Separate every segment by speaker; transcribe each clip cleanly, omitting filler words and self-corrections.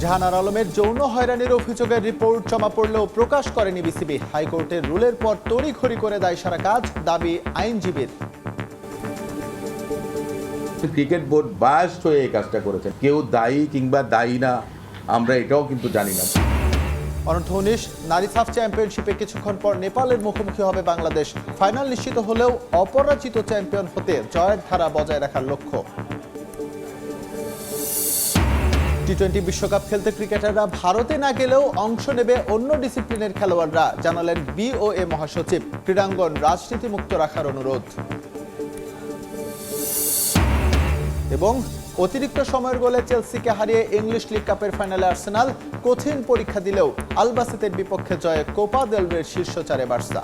Speaker 1: জাহানার আলমের যৌন হয়রানির অভিযোগের রিপোর্ট জমা পড়লেও প্রকাশ করেনি বিসিবি। হাইকোর্টের রুলের পর তড়িঘড়ি করে দায়সারা কাজ, দাবি আইনজীবীর।
Speaker 2: ক্রিকেট বোর্ড বায়াসড হয়ে এই কাজটা করেছেন, কেউ দায়ী কিংবা দায়ী না আমরা এটাও কিন্তু জানি না।
Speaker 1: অনূর্ধ্ব-19 নারী সাফ চ্যাম্পিয়নশিপে কিছুক্ষণ পর নেপালের মুখোমুখি হবে বাংলাদেশ। ফাইনাল নিশ্চিত হলেও অপরাজিত চ্যাম্পিয়ন হতে জয়ের ধারা বজায় রাখার লক্ষ্য। টি-20 বিশ্বকাপ খেলতে ক্রিকেটাররা ভারতে না গেলেও অংশ নেবে অন্য ডিসিপ্লিনের খেলোয়াড়রা, জানালেন বিওএ মহাসচিব। ক্রীড়াঙ্গন রাজনীতিমুক্ত রাখার অনুরোধ। এবং অতিরিক্ত সময়ের গোলে চেলসিকে হারিয়ে ইংলিশ লিগ কাপের ফাইনালে আর্সেনাল। কঠিন পরীক্ষা দিলেও আলবাসেতের বিপক্ষে জয়ে কোপা দেল রের শীর্ষ চারে বার্সা।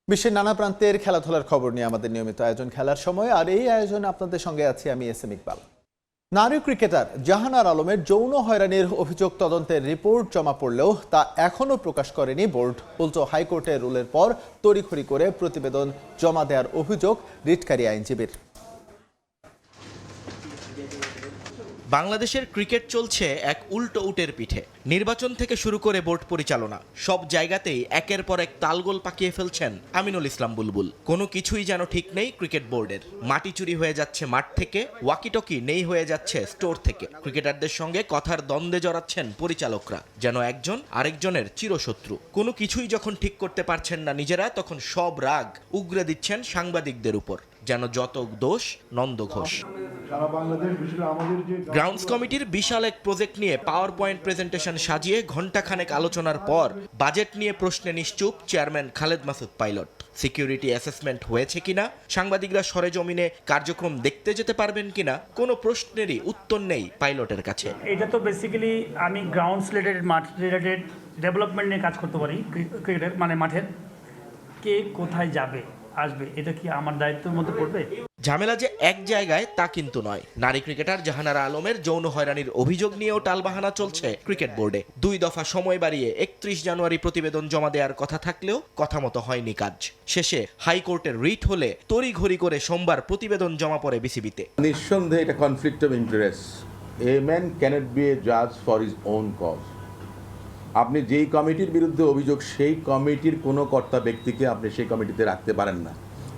Speaker 1: বিশ্বের নানা প্রান্তের খেলাধুলার খবর নিয়ে আমাদের নিয়মিত আয়োজন খেলার সময়, আর এই আয়োজনে আপনাদের সঙ্গে আছি আমি এস এম ইকবাল। নারী ক্রিকেটার জাহানার আলমের যৌন হয়রানির অভিযোগ তদন্তের রিপোর্ট জমা পড়লেও তা এখনও প্রকাশ করেনি বোর্ড। উল্টো হাইকোর্টের রুলের পর তড়িঘড়ি করে প্রতিবেদন জমা দেওয়ার অভিযোগ রিটকারী আইনজীবীর।
Speaker 3: বাংলাদেশের ক্রিকেট চলছে এক উল্টো উটের পিঠে। নির্বাচন থেকে শুরু করে বোর্ড পরিচালনা, সব জায়গাতেই একের পর এক তালগোল পাকিয়ে ফেলছেন আমিনুল ইসলাম বুলবুল। কোনো কিছুই যেন ঠিক নেই ক্রিকেট বোর্ডের। মাটি চুরি হয়ে যাচ্ছে মাঠ থেকে, ওয়াকিটকি নেই হয়ে যাচ্ছে স্টোর থেকে। ক্রিকেটারদের সঙ্গে কথার দ্বন্দ্বে জড়াচ্ছেন পরিচালকরা, যেন একজন আরেকজনের চিরশত্রু। কোনো কিছুই যখন ঠিক করতে পারছেন না নিজেরা, তখন সব রাগ উগরে দিচ্ছেন সাংবাদিকদের উপর, যেন যত দোষ নন্দ ঘোষ। গ্রাউন্ডস কমিটির বিশাল এক প্রজেক্ট নিয়ে পাওয়ার পয়েন্ট প্রেজেন্টেশন সাজিয়ে ঘণ্টাখানেক আলোচনার পর বাজেট নিয়ে প্রশ্নে নিশ্চুপ chairman Khaled Masud pilot. Security assessment হয়েছে কিনা, সাংবাদিকরা সরেজমিনে কার্যক্রম দেখতে যেতে পারবেন কিনা, কোনো প্রশ্নেরই উত্তর নেই পাইলটের কাছে।
Speaker 4: এটা তো বেসিক্যালি আমি গ্রাউন্ডস রিলেটেড, মাঠ রিলেটেড ডেভেলপমেন্ট নিয়ে কাজ করতে পারি। ক্রিকেটের মানে মাঠের কে কোথায় যাবে আসবে, এটা কি আমার দায়িত্বের মধ্যে পড়বে?
Speaker 3: ঝামেলা যে এক জায়গায় তা কিন্তু নয়। নারী ক্রিকেটার জাহানারা আলমের যৌন হয়রানির অভিযোগ নিয়েও টালবাহানা চলছে ক্রিকেট বোর্ডে। 2 দফা সময় বাড়িয়ে 31 জানুয়ারি প্রতিবেদন জমা দেওয়ার কথা থাকলেও কথা মতো হয়নি কাজ। শেষে হাইকোর্টের রিট হলে তড়িঘড়ি করে সোমবার প্রতিবেদন জমা পড়ে বিসিবিতে।
Speaker 2: নিঃসন্দেহে এটা conflict of interest. A man cannot be a জাজ ফর হিজ ওন কজ। আপনি যেই কমিটির বিরুদ্ধে অভিযোগ, সেই কমিটির কোনো কর্তা ব্যক্তিকে আপনি সেই কমিটিতে রাখতে পারেন না।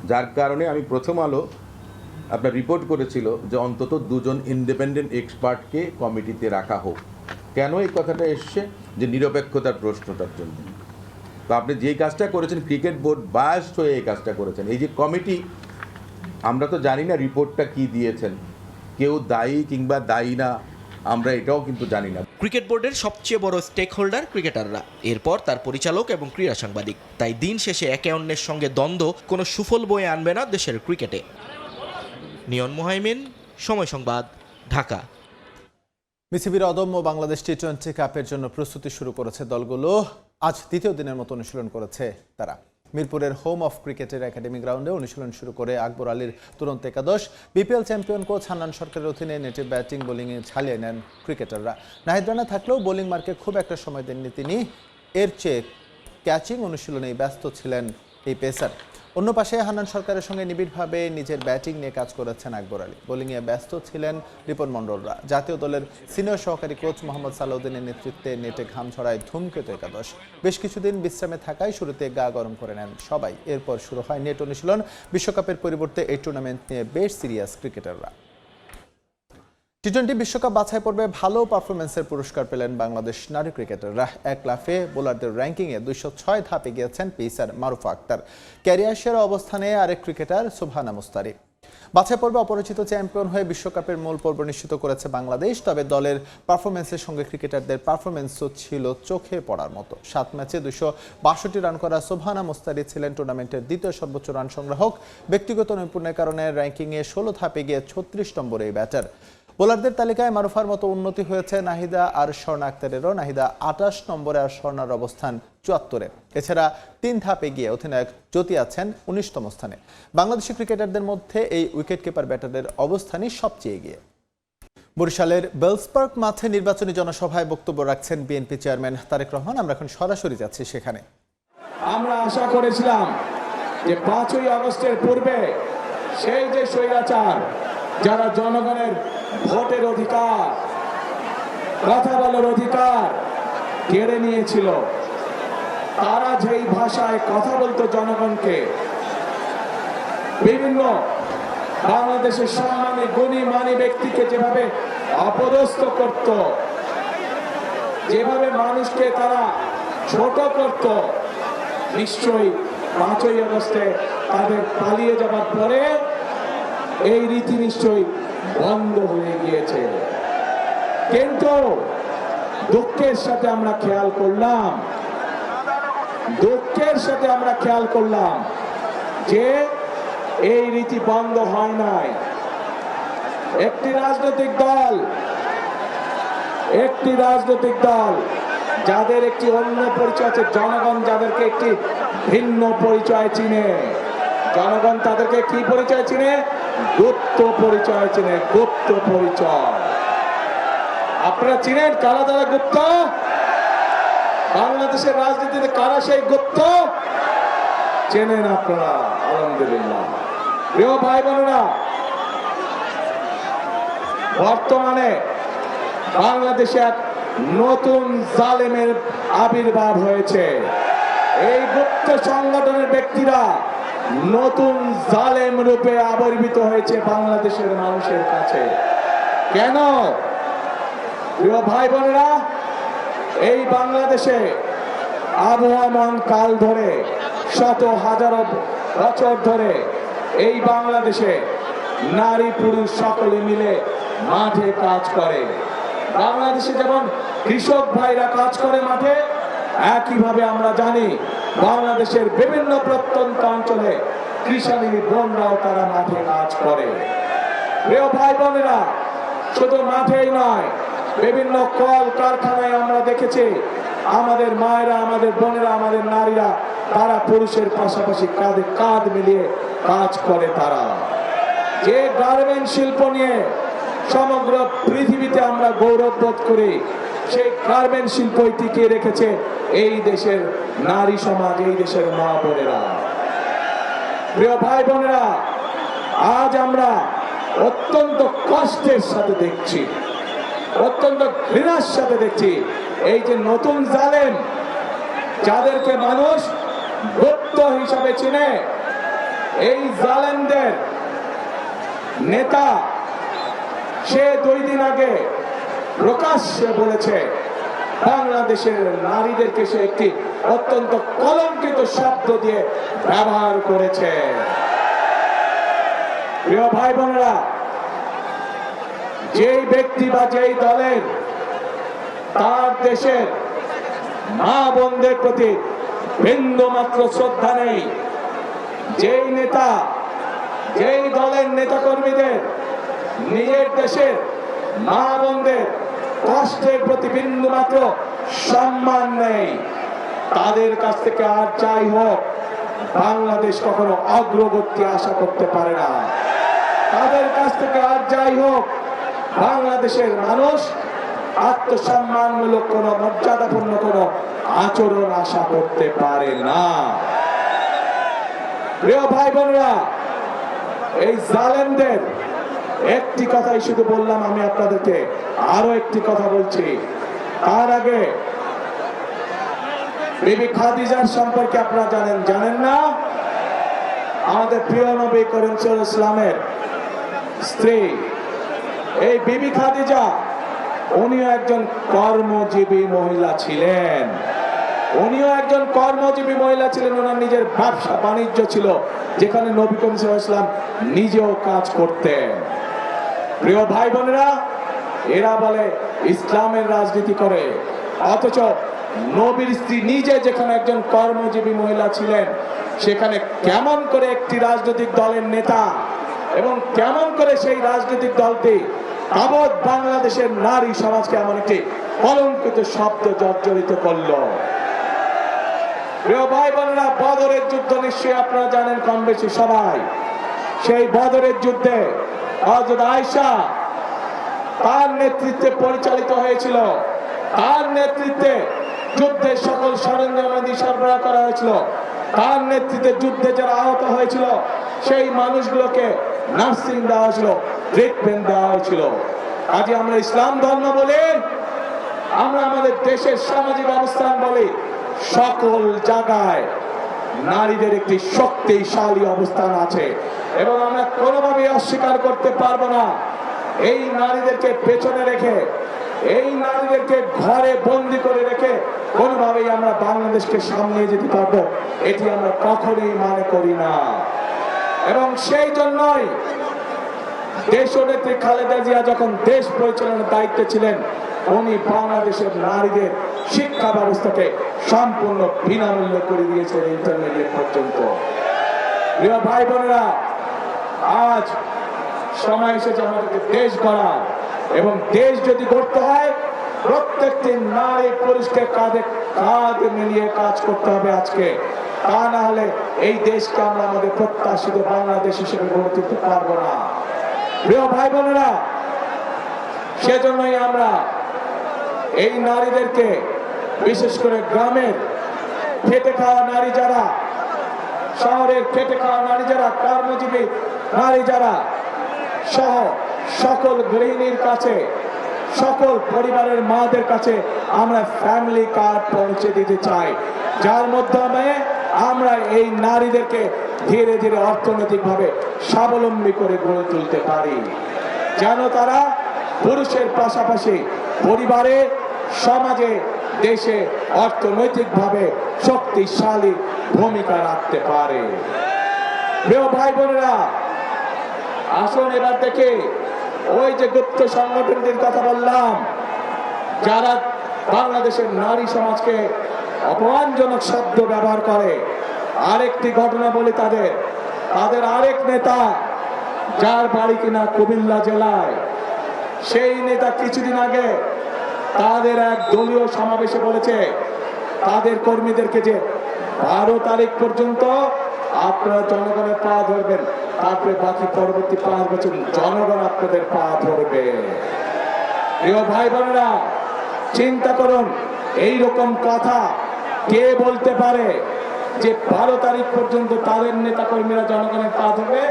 Speaker 2: যার কারণে আমি প্রথম আলো আপনার রিপোর্ট করেছিল যে অন্তত 2 জন ইন্ডিপেন্ডেন্ট এক্সপার্টকে কমিটিতে রাখা হোক। কেন এই কথাটা এসছে? যে নিরপেক্ষতার প্রশ্নটার জন্য। তো আপনি যেই কাজটা করেছেন, ক্রিকেট বোর্ড বায়াসড হয়ে এই কাজটা করেছেন। এই যে কমিটি, আমরা তো জানি না রিপোর্টটা কি দিয়েছেন, কেউ দায়ী কিংবা দায়ী না আমরা এটাও কিন্তু জানি না।
Speaker 3: ক্রিকেট বোর্ডের সবচেয়ে বড় স্টেক হোল্ডার ক্রিকেটাররা, এরপর তার পরিচালক এবং ক্রীড়া সাংবাদিক। তাই দিন শেষে একে অন্যের সঙ্গে দ্বন্দ্ব কোনো সুফল বয়ে আনবে না দেশের ক্রিকেটে। নিয়ন মোহাইমিন, সময় সংবাদ, ঢাকা।
Speaker 1: বিসিবির অদম্য বাংলাদেশ টি-20 কাপের জন্য প্রস্তুতি শুরু করেছে দলগুলো। আজ দ্বিতীয় দিনের মতো অনুশীলন করেছে তারা। মিরপুরের হোম অফ ক্রিকেটের একাডেমি গ্রাউন্ডে অনুশীলন শুরু করে আকবর আলীর তুরন্ত একাদশ। বিপিএল চ্যাম্পিয়ন কোচ হান্নান সরকারের অধীনে নেটে ব্যাটিং বোলিংয়ে ঝালিয়ে নেন ক্রিকেটাররা। নাহিদ রানা থাকলেও বোলিং মার্কে খুব একটা সময় দেননি তিনি। এর চেয়ে ক্যাচিং অনুশীলনেই ব্যস্ত ছিলেন এই পেসার। অন্য পাশে হান্নান সরকারের সঙ্গে নিবিড়ভাবে নিজের ব্যাটিং নিয়ে কাজ করেছেন আকবর আলী। বোলিংয়ে ব্যস্ত ছিলেন রিপন মণ্ডলরা। জাতীয় দলের সিনিয়র সহকারী কোচ মোহাম্মদ সালাউদ্দিনের নেতৃত্বে নেটে ঘাম ছড়ায় ধূমকেতু একাদশ। বেশ কিছুদিন বিশ্রামে থাকায় শুরুতে গা গরম করে নেন সবাই। এরপর শুরু হয় নেট অনুশীলন। বিশ্বকাপের পরিবর্তে এই টুর্নামেন্ট নিয়ে বেশ সিরিয়াস ক্রিকেটাররা। টি-20 বিশ্বকাপ বাছাই পর্বে ভালো পারফরমেন্সের পুরস্কার পেলেন বাংলাদেশ নারী ক্রিকেটাররা। এক লাফে বোলারদের র্যাঙ্কিংয়ে 206 ধাপে গিয়েছেন পেসার মারুফা আক্তার। ক্যারিয়ার সেরা অবস্থানে আরেক ক্রিকেটার সুবহানা মুস্তারি। বাছাই পর্বে অপরিচিত চ্যাম্পিয়ন হয়ে বিশ্বকাপের মূল পর্ব নিশ্চিত করেছে বাংলাদেশ। তবে দলের পারফরমেন্সের সঙ্গে ক্রিকেটারদের পারফরমেন্সও ছিল চোখে পড়ার মতো। 7 ম্যাচে 262 রান করা সুবহানা মুস্তারি ছিলেন টুর্নামেন্টের দ্বিতীয় সর্বোচ্চ রান সংগ্রাহক। ব্যক্তিগত নৈপুণ্যের কারণে র্যাঙ্কিংয়ে 16 ধাপে গিয়ে 36 নম্বরে এই ব্যাটার। বোলারদের তালিকায় মারুফার মতো উন্নতি হয়েছে নাহিদা আর স্বর্ণা আক্তারেরও। নাহিদা 28 নম্বরে আর স্বর্ণার অবস্থান 74-এ। এছাড়া 3 ধাপে গিয়ে অধিনায়ক জ্যোতি আছেন 19তম স্থানে। বাংলাদেশি ক্রিকেটারদের মধ্যে এই উইকেট কিপার ব্যাটারের অবস্থানই সবচেয়ে এগিয়ে। বরিশালের বেলসপার্ক মাঠে নির্বাচনী জনসভায় বক্তব্য রাখছেন বিএনপি চেয়ারম্যান তারেক রহমান। আমরা এখন সরাসরি যাচ্ছি সেখানে।
Speaker 5: আমরা আশা করেছিলাম যে 5ই আগস্টের পূর্বে সেই যে স্বৈরাচার যারা জনগণের ভোটের অধিকার, কথা বলার অধিকার কেড়ে নিয়েছিল, তারা যেই ভাষায় কথা বলতো জনগণকে, বিভিন্ন বাংলাদেশের সম্মানী গুণী মানী ব্যক্তিকে যেভাবে অপদস্থ করত, যেভাবে মানুষকে তারা ছোট করত, নিশ্চয়ই 5ই আগস্টে তাদের পালিয়ে যাবার পরে এই রীতি নিশ্চয়ই বন্ধ হয়ে গিয়েছে। কিন্তু দুঃখের সাথে আমরা খেয়াল করলাম যে এই রীতি বন্ধ হয় নাই। একটি রাজনৈতিক দল যাদের একটি অন্য পরিচয় আছে, জনগণ যাদেরকে একটি ভিন্ন পরিচয় চিনে, জনগণ তাদেরকে কি পরিচয় চিনে? গুপ্ত পরিচয় চিনে, গুপ্ত পরিচয়। আপনারা চিনেন কারা তারা গুপ্ত? বাংলাদেশের রাজনীতিতে কারা সেই গুপ্ত? চেনেন আপনারা, আলহামদুলিল্লাহ। প্রিয় ভাই বোনেরা, বর্তমানে বাংলাদেশে এক নতুন জালেমের আবির্ভাব হয়েছে। এই গুপ্ত সংগঠনের ব্যক্তিরা নতুন জালেম রূপে আবির্ভূত হয়েছে বাংলাদেশের মানুষের কাছে। কেন? প্রিয় ভাই বোনেরা, এই বাংলাদেশে আবহমান কাল ধরে, শত হাজারো বছর ধরে এই বাংলাদেশে নারী পুরুষ সকলে মিলে মাঠে কাজ করে। বাংলাদেশে যেমন কৃষক ভাইরা কাজ করে মাঠে, একইভাবে আমরা জানি বাংলাদেশের বিভিন্ন প্রত্যন্ত অঞ্চলে কৃষানী বোনরাও তারা মাঠে কাজ করে। প্রিয় ভাই বোনেরা, শুধু মাঠেই নয়, বিভিন্ন কল কারখানায় আমরা দেখেছি আমাদের মায়েরা, আমাদের বোনেরা, আমাদের নারীরা তারা পুরুষের পাশাপাশি কাঁধে কাঁধ মিলিয়ে কাজ করে। তারা যে গার্মেন্ট শিল্প নিয়ে সমগ্র পৃথিবীতে আমরা গৌরব বোধ করি, সেই গার্মেন্ট শিল্পই টিকিয়ে রেখেছে এই দেশের নারী সমাজ, এই দেশের মা বোনেরা। প্রিয় ভাই বোনেরা, আজ আমরা অত্যন্ত কষ্টের সাথে দেখছি, অত্যন্ত ঘৃণার সাথে দেখছি এই যে নতুন জালেম, যাদেরকে মানুষ গুপ্ত হিসাবে চিনে, এই জালেমদের নেতা সে 2 দিন আগে প্রকাশ্যে বলেছে বাংলাদেশের নারীদেরকে সে একটি অত্যন্ত কলঙ্কিত শব্দ দিয়ে ব্যবহার করেছে। প্রিয় ভাই বোনেরা, যেই ব্যক্তি বা যেই দলের তার দেশের মা বোনদের প্রতি বিন্দু মাত্র শ্রদ্ধা নেই, যেই নেতা, যেই দলের নেতা কর্মীদের নিজের দেশের মা বোনদের কষ্টের প্রতি বিন্দু মাত্র সম্মান নেই, তাদের কাছ থেকে আর যাই হোক বাংলাদেশ কখনো অগ্রগতি আশা করতে পারে না। তাদের কাছ থেকে আর যাই হোক বাংলাদেশের মানুষ আত্মসম্মানমূলক কোন মর্যাদাপূর্ণ কোন আচরণ আশা করতে পারে না। প্রিয় ভাই বোনেরা, এই জালেমদের একটি কথাই শুধু বললাম আমি আপনাদেরকে, আরো একটি কথা বলছি। তার আগে বিবি খাদিজার সম্পর্কে আপনারা জানেন না? আমাদের প্রিয় নবী করিম সাল্লাল্লাহু আলাইহি ওয়াসাল্লামের স্ত্রী এই বিবি খাদিজা, উনিও একজন কর্মজীবী মহিলা ছিলেন। ওনার নিজের ব্যবসা বাণিজ্য ছিল, যেখানে নবী করিম সাল্লাল্লাহু আলাইহি ওয়াসাল্লাম নিজেও কাজ করতেন। প্রিয় ভাই বোনেরা, এরা বলে ইসলামের রাজনীতি করে, অথচ নবীর স্ত্রী নিজে যেখানে একজন কর্মজীবী মহিলা ছিলেন, সেখানে কেমন করে একটি রাজনৈতিক দলের নেতা এবং কেমন করে সেই রাজনৈতিক দলটি তাবৎ বাংলাদেশের নারী সমাজকে এমন একটি কলঙ্কিত শব্দ জর্জরিত করলো। প্রিয় ভাই বোনেরা, বদরের যুদ্ধ নিশ্চয়ই আপনারা জানেন কম বেশি সবাই। সেই বদরের যুদ্ধে হযরত আয়েশা তার নেতৃত্বে পরিচালিত হয়েছিল, তার নেতৃত্বে যুদ্ধের সকল সরঞ্জামাদি সরবরাহ করা হয়েছিল, তার নেতৃত্বে যুদ্ধে যারা আহত হয়েছিল সেই মানুষগুলোকে নার্সিং দেওয়া হয়েছিল, ট্রিটমেন্ট দেওয়া হয়েছিল। আজ আমরা ইসলাম ধর্ম বলে, আমরা আমাদের দেশের সামাজিক অবস্থান বলি, সকল জায়গায় নারীদের একটি শক্তিশালী অবস্থান আছে এবং আমরা কোনোভাবে অস্বীকার করতে পারবো না। এই নারীদেরকে পেছনে রেখে, এই নারীদেরকে ঘরে বন্দি করে রেখে কোনোভাবেই আমরা বাংলাদেশকে সামনে যেতে পারবো, এটি আমরা কখনোই মনে করি না। এবং সেই জন্যই দেশনেত্রী খালেদা জিয়া যখন দেশ পরিচালনার দায়িত্বে ছিলেন, উনি বাংলাদেশের নারীদের শিক্ষা ব্যবস্থাকে সম্পূর্ণ বিনামূল্যে করে দিয়েছেন ইন্টারমিডিয়েট পর্যন্ত। প্রিয় ভাই বোনেরা, আজ সময় এসেছে আমাদেরকে দেশ গড়ার, এবং দেশ যদি গড়তে হয় প্রত্যেকটি নারী পুরুষকে কাঁধে কাঁধ মিলিয়ে কাজ করতে হবে আজকে। তা না হলে এই দেশকে আমরা আমাদের প্রত্যাশিত বাংলাদেশ হিসেবে গড়ে তুলতে পারবো না। প্রিয় ভাই বোনেরা, সেজন্যই আমরা এই নারীদেরকে, বিশেষ করে গ্রামের খেটে খাওয়া নারী যারা, শহরের খেটে খাওয়া নারী যারা, কর্মজীবী নারী যারা সহ সকল গৃহিণীর কাছে, সকল পরিবারের মাদের কাছে আমরা ফ্যামিলি কার্ড পৌঁছে দিতে চাই, যার মাধ্যমে আমরা এই নারীদেরকে ধীরে ধীরে অর্থনৈতিকভাবে স্বাবলম্বী করে গড়ে তুলতে পারি, যেন তারা পুরুষের পাশাপাশি পরিবারে, সমাজে, দেশে অর্থনৈতিকভাবে শক্তিশালী ভূমিকা রাখতে পারে। প্রিয় ভাই বোনেরা, আসুন এবার দেখে ওই যে গুপ্ত সংগঠনটির কথা বললাম, যারা বাংলাদেশের নারী সমাজকে অপমানজনক শব্দ ব্যবহার করে। আরেকটি ঘটনা বলি, তাদের আরেক নেতা, যার বাড়ি কিনা কুমিল্লা জেলায়, সেই নেতা কিছুদিন আগে তাদের এক দলীয় সমাবেশে বলেছে তাদের কর্মীদেরকে যে 12 তারিখ পর্যন্ত আপনারা জনগণের পা ধরবেন, তারপরে বাকি পরবর্তী 5 বছর জনগণ আপনাদের পা ধরবে। প্রিয় ভাই বোনেরা, চিন্তা করুন, এইরকম কথা কে বলতে পারে যে 12 তারিখ পর্যন্ত তাদের নেতা কর্মীরা জনগণের পা ধরবে,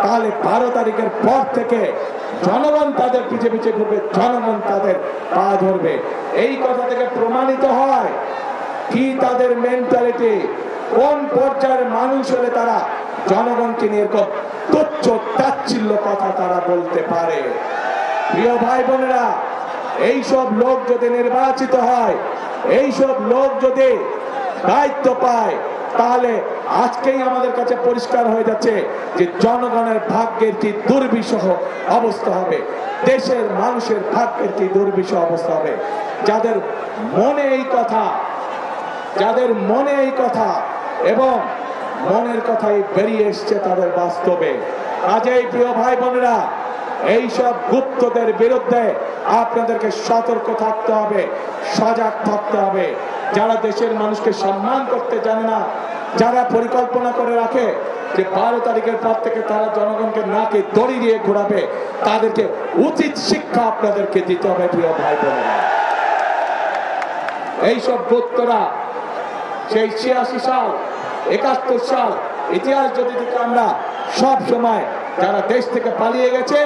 Speaker 5: তাহলে 12 তারিখের পর থেকে জনগণ তাদের পিছে পিছে ঘুরবে, জনগণ তাদের পা ধরবে। এই কথা থেকে প্রমাণিত হয় কি তাদের মেন্টালিটি, কোন পর্যায়ের মানুষ হলে তারা জনগণকে নিয়ে এরকম তুচ্ছ তাচ্ছিল্য কথা তারা বলতে পারে। প্রিয় ভাই বোনেরা, এইসব লোক যদি নির্বাচিত হয়, এইসব লোক যদি দায়িত্ব পায়, তাহলে আজকেই আমাদের কাছে পরিষ্কার হয়ে যাচ্ছে যে জনগণের ভাগ্যের কি দুর্বিষহ অবস্থা হবে, দেশের মানুষের ভাগ্যের কি দুর্বিষহ অবস্থা হবে। যাদের মনে এই কথা, যাদের মনে এই কথা এবং মনের কথাই বেরিয়ে এসছে তাদের বাস্তবে। কাজেই প্রিয় ভাই বোনেরা, এইসব গুপ্তদের বিরুদ্ধে আপনাদেরকে সতর্ক থাকতে হবে, সজাগ থাকতে হবে। যারা দেশের মানুষকে সম্মান করতে জানে না, যারা পরিকল্পনা করে রাখে যে 12 তারিখের পর থেকে তারা জনগণকে নাকে দড়ি দিয়ে ঘোরাবে, তাদেরকে উচিত শিক্ষা আপনাদেরকে দিতে হবে। প্রিয় ভাই বোনেরা, এইসব গুপ্তরা সেই 86 সাল, 71 সাল ইতিহাস যদি দেখি আমরা, সব সময় যারা দেশ থেকে পালিয়ে গেছে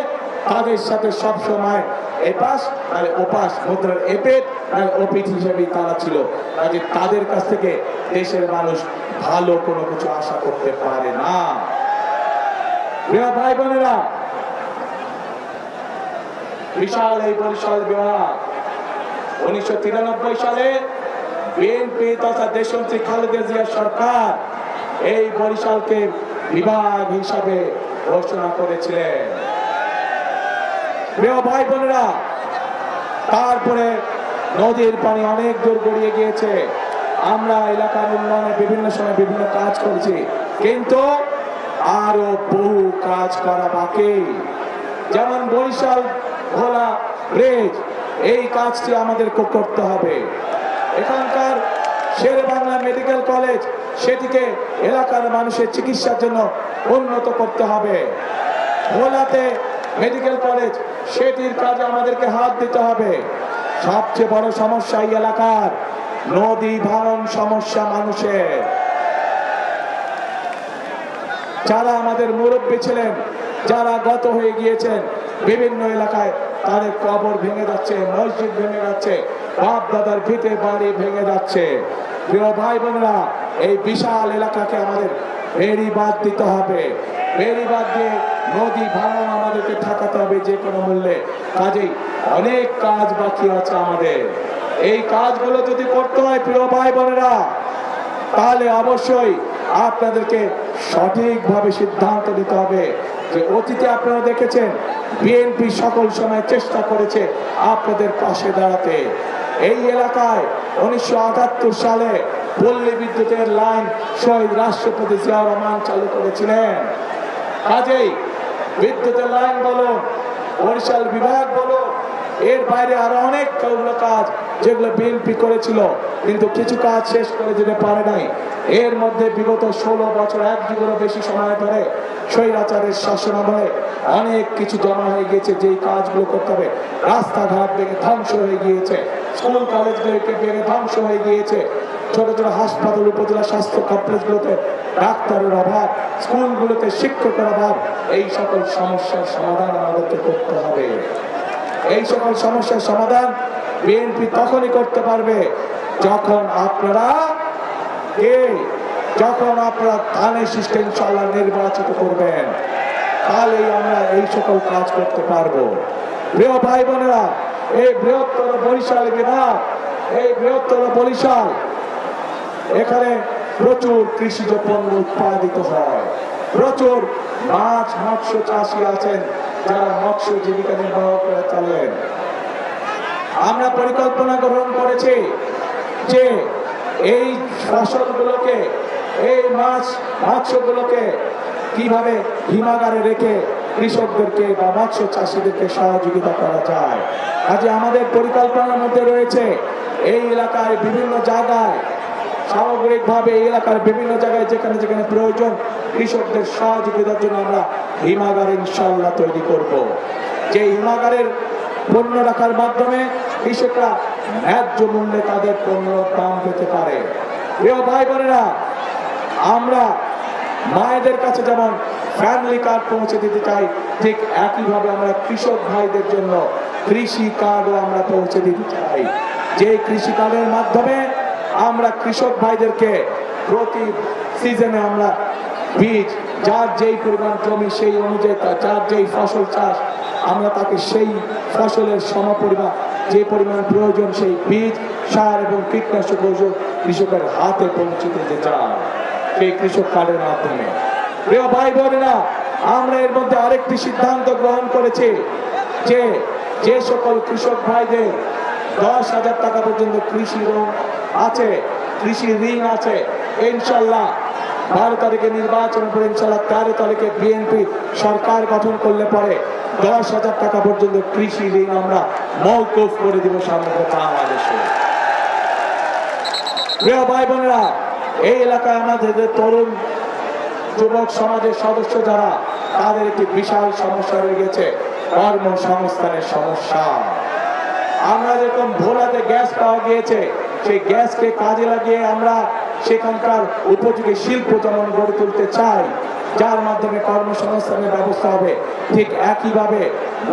Speaker 5: তাদের সাথে সব সময় এপাশ আর ওপাশ, মুদ্রার এপেট আর ওপিট হিসেবেই তারা ছিল। কাজে তাদের কাছ থেকে দেশের মানুষ ভালো কোনো কিছু আশা করতে পারে না। প্রিয় ভাই বোনেরা, বিশাল এই বরিশাল বিভাগ 1993 সালে বিএনপি তথা দেশনেত্রী খালেদা জিয়া সরকার এই বরিশালকে বিভাগ হিসাবে ঘোষণা করেছিলেন। প্রিয় ভাই বোনেরা, তারপরে নদীর পানি অনেক দূর গড়িয়ে গিয়েছে। আমরা এলাকার উন্নয়নে বিভিন্ন সময় বিভিন্ন কাজ করেছি, কিন্তু আরো বহু কাজ করা বাকি। যেমন বরিশাল ভোলা ব্রিজ, এই কাজটি আমাদের করতে হবে। এখানকার শেরেবাংলা মেডিকেল কলেজ, সেটিকে এলাকার মানুষের চিকিৎসার জন্য উন্নত করতে হবে। ভোলাতে মেডিকেল কলেজ, সেটির কাজে আমাদেরকে হাত দিতে হবে। সবচেয়ে বড় সমস্যা এই এলাকার নদী ভাঙন সমস্যা মানুষের। যারা আমাদের মুরব্বী ছিলেন, যারা গত হয়ে গিয়েছেন, বিভিন্ন এলাকায় তাদের কবর ভেঙে যাচ্ছে, মসজিদ ভেঙে যাচ্ছে, বাপ দাদার ভিটে বাড়ি ভেঙে যাচ্ছে। প্রিয় ভাই বোনেরা, এই বিশাল এলাকাকে আমাদের বেড়ি বাঁধ দিতে হবে। বেড়ি বাঁধ দিয়ে নদী ভাঙন আমাদেরকে ঠেকাতে হবে যে কোনো মূল্যে। কাজেই অনেক কাজ বাকি আছে আমাদের। এই কাজগুলো যদি করতে হয় প্রিয় ভাই বোনেরা, তাহলে অবশ্যই আপনাদেরকে সঠিকভাবে সিদ্ধান্ত নিতে হবে। যে অতীতে আপনারা দেখেছেন বিএনপি সকল সময় চেষ্টা করেছে আপনাদের পাশে দাঁড়াতে। এই এলাকায় 1978 সালে পল্লী বিদ্যুতের লাইন শহীদ রাষ্ট্রপতি জিয়াউর রহমান চালু করেছিলেন। কাজেই বিদ্যুতের লাইন বলো, বরিশাল বিভাগ বলো, এর বাইরে আরো অনেক কাজ যেগুলো বিএনপি করেছিল, কিন্তু কিছু কাজ শেষ করে যেতে পারে নাই। এর মধ্যে বিগত 16 বছর, এক যুগেরও বেশি সময় ধরে স্বৈরাচারের শাসনামলে অনেক কিছু জমা হয়ে গিয়েছে, যেই কাজগুলো করতে হবে। রাস্তাঘাট ভেঙে ধ্বংস হয়ে গিয়েছে, স্কুল কলেজগুলোকে ভেঙে ধ্বংস হয়ে গিয়েছে, ছোট ছোট হাসপাতাল, উপজেলা স্বাস্থ্য কমপ্লেক্সগুলোতে ডাক্তারের অভাব, স্কুলগুলোতে শিক্ষকের অভাব। এই সকল সমস্যার সমাধান আমাদেরকে করতে হবে। এই সকল সমস্যার সমাধান বিএনপি তখনই করতে পারবে যখন আপনারা ধানের সিস্টেম ইনশাআল্লাহ নির্বাচিত করবেন, তাহলেই আমরা এই সকল কাজ করতে পারবো। প্রিয় ভাই বোনেরা, এই বৃহত্তর বরিশাল বিভাগ, এই বৃহত্তর বরিশাল, এখানে প্রচুর কৃষিজ পণ্য উৎপাদিত হয়। প্রচুর মৎস্য চাষী আছেন যারা মৎস্য জীবিকা নির্বাহ করে চলেন। আমরা পরিকল্পনা গ্রহণ করেছি যে এই ফসলগুলোকে, এই মৎস্যগুলোকে কিভাবে হিমাগারে রেখে কৃষকদেরকে বা মৎস্য চাষীদেরকে সহযোগিতা করা যায়। আজকে আমাদের পরিকল্পনার মধ্যে রয়েছে এই এলাকায় বিভিন্ন জায়গায়, সামগ্রিকভাবে এই এলাকার বিভিন্ন জায়গায় যেখানে যেখানে প্রয়োজন কৃষকদের সহযোগিতার জন্য আমরা হিমাগার ইনশাআল্লাহ তৈরি করব। যে হিমাগারের পণ্য রাখার মাধ্যমে কৃষকরা ন্যায্য মূল্যে তাদের পণ্য দাম পেতে পারে। প্রিয় ভাই বোনেরা, আমরা মায়েদের কাছে যেমন ফ্যামিলি কার্ড পৌঁছে দিতে চাই, ঠিক একইভাবে আমরা কৃষক ভাইদের জন্য কৃষি কার্ডও আমরা পৌঁছে দিতে চাই। যে কৃষি কার্ডের মাধ্যমে আমরা কৃষক ভাইদেরকে প্রতি সিজনে আমরা বীজ, যার যেই পরিমাণ জমি সেই অনুযায়ী, যার যেই ফসল চাষ, আমরা তাকে সেই ফসলের সমপরিমাণ যে পরিমাণ প্রয়োজন সেই বীজ, সার এবং কীটনাশক ওষুধ কৃষকের হাতে পৌঁছে দিতে চাই সেই কৃষক কার্ডের মাধ্যমে। প্রিয় ভাই বোনেরা, আমরা এর মধ্যে আরেকটি সিদ্ধান্ত গ্রহণ করেছি যে যে সকল কৃষক ভাইদের 10,000 টাকা পর্যন্ত কৃষি ঋণ আছে, কৃষি ঋণ আছে, ইনশাল্লাহ 12 তারিখে নির্বাচন করে ইনশাল্লাহ 13 তারিখে বিএনপি সরকার গঠন করলে পরে 10,000 টাকা পর্যন্ত কৃষি ঋণ আমরা মওকুফ করে দিব সমগ্র বাংলাদেশে। প্রিয় ভাই বোনেরা, এই এলাকায় আমাদের তরুণ যুবক সমাজের সদস্য যারা, তাদের একটি বিশাল সমস্যা রয়ে গেছে, কর্মসংস্থানের সমস্যা। আমরা যেরকম ভোলাতে গ্যাস পাওয়া গিয়েছে, সেই গ্যাসকে কাজে লাগিয়ে আমরা সেখানকার উপযোগী শিল্প যেমন গড়ে তুলতে চাই, যার মাধ্যমে কর্মসংস্থানের ব্যবস্থা হবে, ঠিক একইভাবে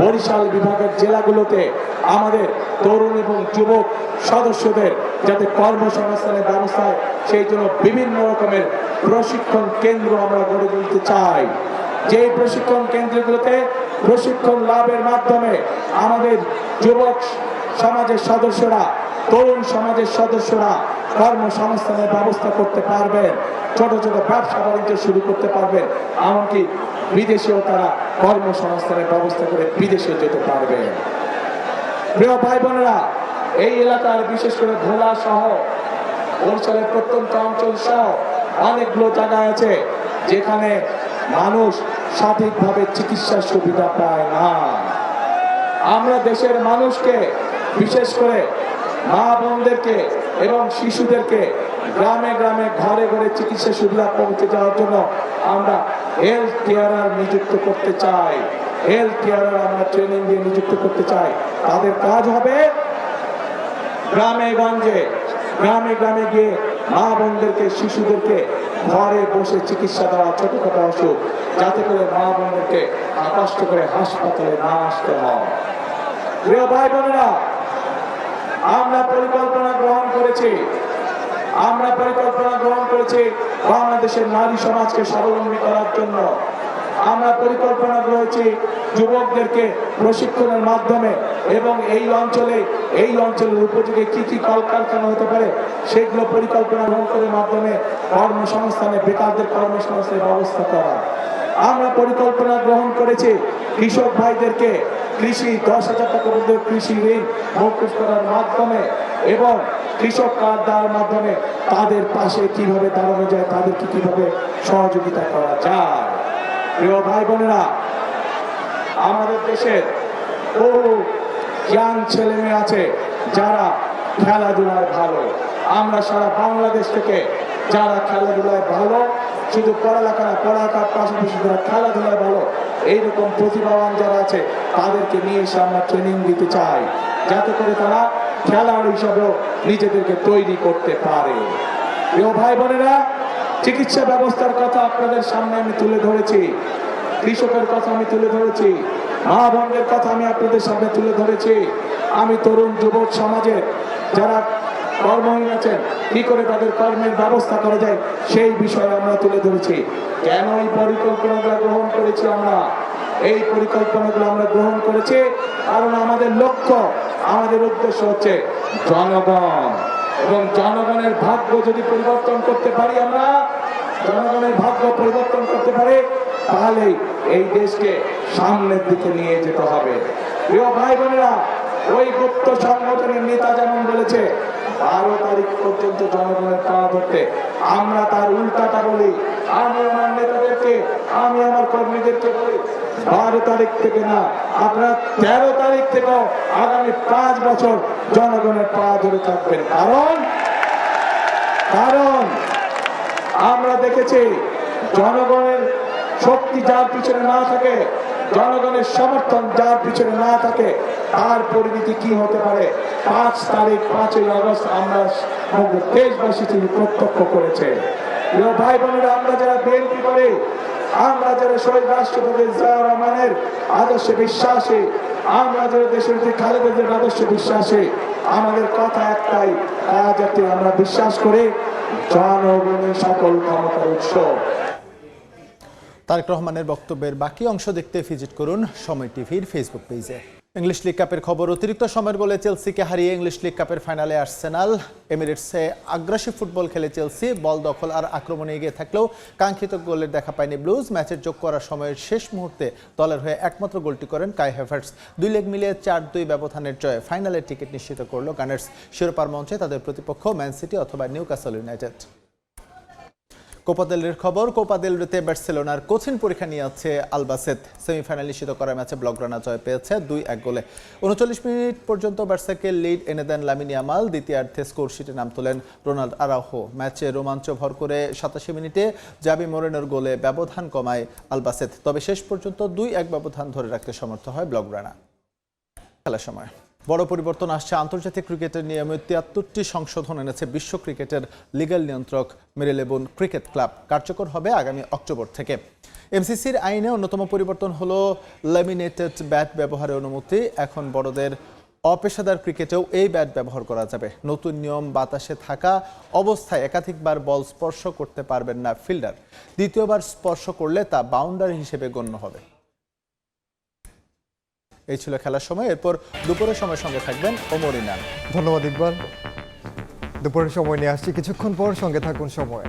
Speaker 5: বরিশাল বিভাগের জেলাগুলোতে আমাদের তরুণ এবং যুবক সদস্যদের যাতে কর্মসংস্থানের ব্যবস্থা হয়, সেই জন্য বিভিন্ন রকমের প্রশিক্ষণ কেন্দ্র আমরা গড়ে তুলতে চাই। যে প্রশিক্ষণ কেন্দ্রগুলোতে প্রশিক্ষণ লাভের মাধ্যমে আমাদের যুবক সমাজের সদস্যরা, তরুণ সমাজের সদস্যরা কর্মসংস্থানের ব্যবস্থা করতে পারবেন, ছোট ছোট ব্যবসা বাণিজ্য শুরু করতে পারবেন, এমনকি বিদেশেও তারা কর্মসংস্থানের ব্যবস্থা করে বিদেশে যেতে পারবে। প্রিয় ভাই বোনেরা, এই এলাকার বিশেষ করে ভোলা সহ বরিশালের প্রত্যন্ত অঞ্চল সহ অনেকগুলো জায়গা আছে যেখানে মানুষ সঠিকভাবে চিকিৎসার সুবিধা পায় না। আমরা দেশের মানুষকে, বিশেষ করে মা বোনদেরকে এবং শিশুদেরকে গ্রামে গ্রামে ঘরে ঘরে চিকিৎসা সুবিধা পৌঁছে যাওয়ার জন্য আমরা হেলথ কেয়ারার নিযুক্ত করতে চাই। হেলথ কেয়ারার আমরা ট্রেনিং দিয়ে নিযুক্ত করতে চাই। তাদের কাজ হবে গ্রামে গ্রামে গিয়ে মা বোনদেরকে, শিশুদেরকে ঘরে বসে চিকিৎসা দেওয়া, ছোটখাটো অসুখ, যাতে করে মা বোনদেরকে কষ্ট করে হাসপাতালে না আসতে হয়। প্রিয় ভাই বোনেরা, আমরা পরিকল্পনা গ্রহণ করেছি বাংলাদেশের নারী সমাজকে স্বাবলম্বী করার জন্য। আমরা পরিকল্পনা করেছি যুবকদেরকে প্রশিক্ষণের মাধ্যমে এবং এই অঞ্চলের উপযোগী কি কলকারখানা হতে পারে সেগুলো পরিকল্পনা গ্রহণের মাধ্যমে কর্মসংস্থানে, বেকারদের কর্মসংস্থানের ব্যবস্থা করা। আমরা পরিকল্পনা গ্রহণ করেছি কৃষক ভাইদেরকে 10,000 টাকা পর্যন্ত কৃষি ঋণ মৌকুফ করার মাধ্যমে এবং কৃষক কার্ড দেওয়ার মাধ্যমে তাদের পাশে কিভাবে দাঁড়ানো যায়, তাদেরকে কিভাবে সহযোগিতা করা যায়। প্রিয় ভাই বোনেরা, আমাদের দেশের বহু ইয়াং ছেলে মেয়ে আছে যারা খেলাধুলায় ভালো। আমরা সারা বাংলাদেশ থেকে যারা খেলাধুলায় ভালো, শুধু পড়ালেখার পাশাপাশি যারা খেলাধুলায় ভালো, এইরকম প্রতিভাবান যারা আছে তাদেরকে নিয়ে এসে আমরা ট্রেনিং দিতে চাই, যাতে করে তারা খেলোয়াড় হিসাবেও নিজেদেরকে তৈরি করতে পারে। প্রিয় ভাই বোনেরা, চিকিৎসা ব্যবস্থার কথা আপনাদের সামনে আমি তুলে ধরেছি, কৃষকের কথা আমি তুলে ধরেছি, মা বোনদের কথা আমি আপনাদের সামনে তুলে ধরেছি। আমি তরুণ যুবক সমাজের যারা কর্মহীন আছেন, কি করে তাদের কর্মের ব্যবস্থা করা যায় সেই বিষয়ে আমরা তুলে ধরেছি। কেন এই পরিকল্পনাগুলো গ্রহণ করেছি আমরা? এই পরিকল্পনাগুলো আমরা গ্রহণ করেছি কারণ আমাদের লক্ষ্য, আমাদের উদ্দেশ্য হচ্ছে জনগণ, এবং জনগণের ভাগ্য যদি পরিবর্তন করতে পারি, আমরা জনগণের ভাগ্য পরিবর্তন করতে পারি, তাহলে এই দেশকে সামনের দিকে নিয়ে যেতে হবে। প্রিয় ভাই বোনেরা, ওই গুপ্ত সংগঠনের নেতা যেমন বলেছে 12 তারিখ পর্যন্ত জনগণের পা ধরতে, আমরা তার উল্টাটা বলি। আমি আমার নেতাদেরকে, আমি আমার কর্মীদেরকে বলি 12 তারিখ থেকে না, আপনারা 13 তারিখ থেকেও আগামী 5 বছর জনগণের পা ধরে থাকবেন। কারণ আমরা দেখেছি জনগণের শক্তি যার পিছনে না থাকে, জনগণের সমর্থন যার পিছনে না থাকে, তার পরিণতি কি হতে পারে 5ই আগস্ট আমরা দেশবাসী তিনি প্রত্যক্ষ করেছে। প্রিয় ভাই বোনেরা, আমরা যারা বিএনপি করি, আমরা যারা শহীদ রাষ্ট্রপতি জিয়াউর রহমানের আদর্শে বিশ্বাসী, আমরা যারা দেশের খালেদা জিয়ার আদর্শে বিশ্বাসী, আমাদের কথা একটাই, আমরা বিশ্বাস করি জনগণের সকল ক্ষমতার উৎস।
Speaker 1: তারেক রহমানের বক্তব্যের বাকি অংশ দেখতে ভিজিট করুন সময় টিভির ফেসবুক পেজে। ইংলিশ লিগ কাপের খবর, অতিরিক্ত সময়ের গোলে চেলসিকে হারিয়ে ইংলিশ লিগ কাপের ফাইনালে আর্সেনাল। এমিরেটসে আগ্রাসী ফুটবল খেলে চেলসি, বল দখল আর আক্রমণে এগিয়ে থাকলেও কাঙ্ক্ষিত গোলের দেখা পায়নি ব্লুজ। ম্যাচের যোগ করার সময়ের শেষ মুহূর্তে দলের হয়ে একমাত্র গোলটি করেন কাই হ্যাভার্টস। 2 লেগ মিলিয়ে 4-2 ব্যবধানের জয়ে ফাইনালের টিকিট নিশ্চিত করল গানার্স। শিরোপার মঞ্চে তাদের প্রতিপক্ষ ম্যান সিটি অথবা নিউক্যাসল ইউনাইটেড। কোপা দেল রের খবর, কোপা দেল রেতে বার্সেলোনার কঠিন পরীক্ষা নিয়ে আছে আলবাসেত। সেমিফাইনাল নিশ্চিত করার ম্যাচে ব্লগ্রানা জয় পেয়েছে 2-1 গোলে। 39 মিনিট পর্যন্ত বার্সাকে লিড এনে দেন লামিন ইয়ামাল। দ্বিতীয়ার্ধে স্কোর শিটে নাম তোলেন রোনাল্ড আরাউহো। ম্যাচে রোমাঞ্চ ভর করে 87 মিনিটে জাবি মোরেনোর গোলে ব্যবধান কমায় আলবাসেত। তবে শেষ পর্যন্ত 2-1 ব্যবধান ধরে রাখতে সমর্থ হয় ব্লগ্রানা। খেলার সময় বড় পরিবর্তন আসছে আন্তর্জাতিক ক্রিকেটের নিয়মে। 73টি সংশোধন এনেছে বিশ্ব ক্রিকেটের লিগ্যাল নিয়ন্ত্রক মেরিলেবোন ক্রিকেট ক্লাব। কার্যকর হবে আগামী অক্টোবর থেকে। এমসিসির আইনে অন্যতম পরিবর্তন হলো ল্যামিনেটেড ব্যাট ব্যবহারের অনুমতি। এখন বড়দের অপেশাদার ক্রিকেটেও এই ব্যাট ব্যবহার করা যাবে। নতুন নিয়ম, বাতাসে থাকা অবস্থায় একাধিকবার বল স্পর্শ করতে পারবেন না ফিল্ডার। দ্বিতীয়বার স্পর্শ করলে তা বাউন্ডারি হিসেবে গণ্য হবে। এই ছিল খেলার সময়। এরপর দুপুরের সময় সঙ্গে থাকবেন ওমর ইনান।
Speaker 6: ধন্যবাদ ইকবাল। দুপুরের সময় নিয়ে আসছি কিছুক্ষণ পর, সঙ্গে থাকুন সময়।